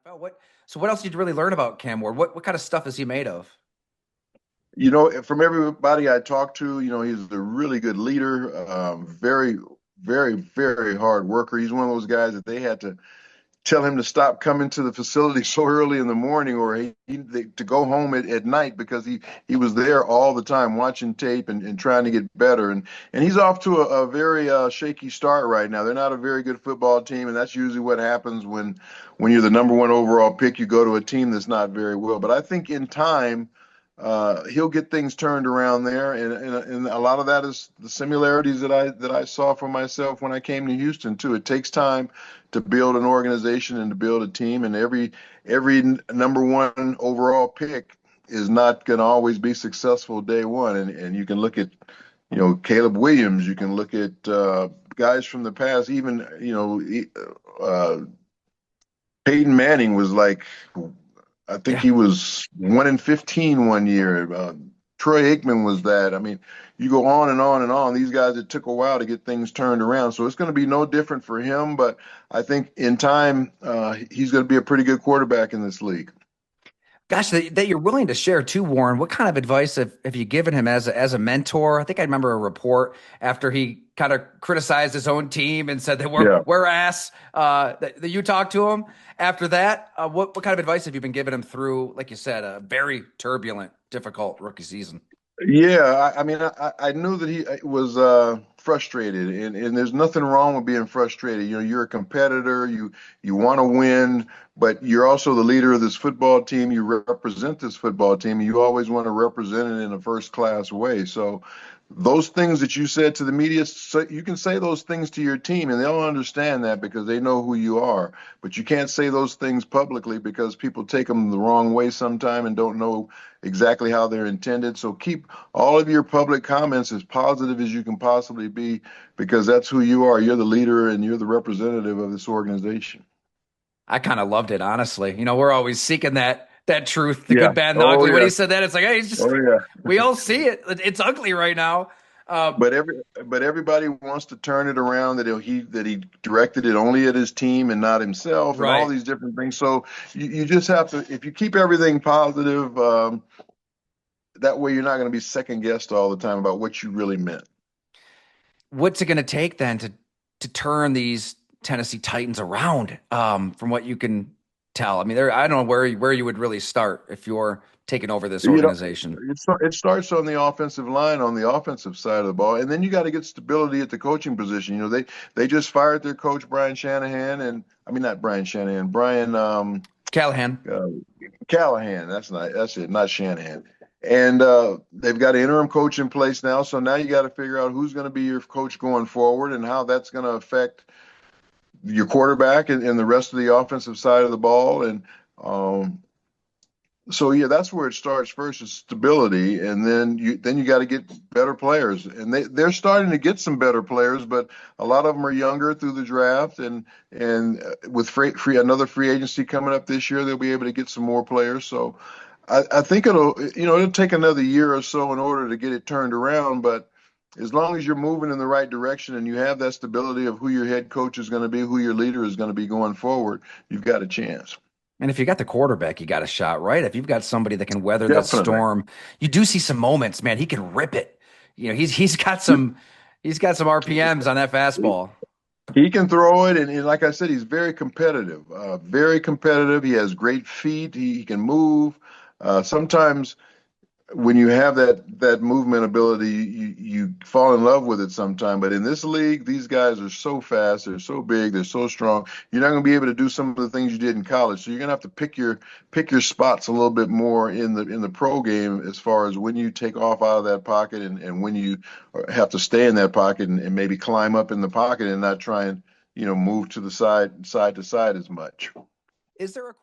NFL. So what else did you really learn about Cam Ward? What kind of stuff is he made of? From everybody I talked to, he's a really good leader, very, very, very hard worker. He's one of those guys that they had to tell him to stop coming to the facility so early in the morning, or to go home at night, because he was there all the time watching tape and trying to get better. And he's off to a very shaky start right now. They're not a very good football team, and that's usually what happens when you're the number one overall pick. You go to a team that's not very well. But I think in time, he'll get things turned around there, and a lot of that is the similarities that I saw for myself when I came to Houston too. It takes time to build an organization and to build a team, and every number one overall pick is not going to always be successful day one. And you can look at Caleb Williams, you can look at guys from the past, even Peyton Manning was like, I think Yeah. he was 1 in 15 one year. Troy Aikman was that. I mean, you go on and on and on. These guys, it took a while to get things turned around. So it's going to be no different for him. But I think in time, he's going to be a pretty good quarterback in this league. Gosh, that you're willing to share too, Warren. What kind of advice have you given him as a mentor? I think I remember a report after he kind of criticized his own team and said that Yeah. we're ass. That you talked to him after that. What kind of advice have you been giving him through, like you said, a very turbulent, difficult rookie season? Yeah, I mean, I knew that he was frustrated, and there's nothing wrong with being frustrated. You're a competitor, you want to win, but you're also the leader of this football team. You represent this football team, and you always want to represent it in a first class way. So those things that you said to the media, so you can say those things to your team, and they'll understand that because they know who you are. But you can't say those things publicly because people take them the wrong way sometime and don't know exactly how they're intended. So keep all of your public comments as positive as you can possibly be, because that's who you are. You're the leader and you're the representative of this organization. I kind of loved it, honestly. We're always seeking that truth, the Yeah. good, bad, and the Oh ugly. When yeah. he said that, it's like, hey, Oh yeah. we all see it. It's ugly right now. Uh, But everybody wants to turn it around, that he directed it only at his team and not himself, and all right. these different things. So you just have to, if you keep everything positive, that way you're not going to be second guessed all the time about what you really meant. What's it going to take then to turn these Tennessee Titans around? From what you can tell, I mean, I don't know where you would really start if you're taking over this You know, organization. it starts on the offensive line, on the offensive side of the ball, and then you got to get stability at the coaching position. They just fired their coach Brian Shanahan, and I mean not Brian Shanahan, Brian Callahan, uh, Callahan. That's it, not Shanahan. And they've got an interim coach in place now, so now you got to figure out who's going to be your coach going forward and how that's going to affect your quarterback and the rest of the offensive side of the ball. And so yeah, that's where it starts first, is stability, and then you got to get better players, and they're starting to get some better players, but a lot of them are younger through the draft, and with another free agency coming up this year, they'll be able to get some more players. So I think it'll take another year or so in order to get it turned around, but as long as you're moving in the right direction and you have that stability of who your head coach is going to be, who your leader is going to be going forward, you've got a chance. and if you got the quarterback, you got a shot, right? If you've got somebody that can weather the Definitely. storm, you do see some moments, man. He can rip it. He's got some RPMs on that fastball. He can throw it, and like I said, he's very competitive. Very competitive. He has great feet. He can move. Sometimes when you have that movement ability, you fall in love with it sometime. But in this league, these guys are so fast, they're so big, they're so strong. You're not going to be able to do some of the things you did in college. So you're going to have to pick your spots a little bit more in the pro game, as far as when you take off out of that pocket, and when you have to stay in that pocket, and maybe climb up in the pocket and not try and move to the side to side as much. Is there a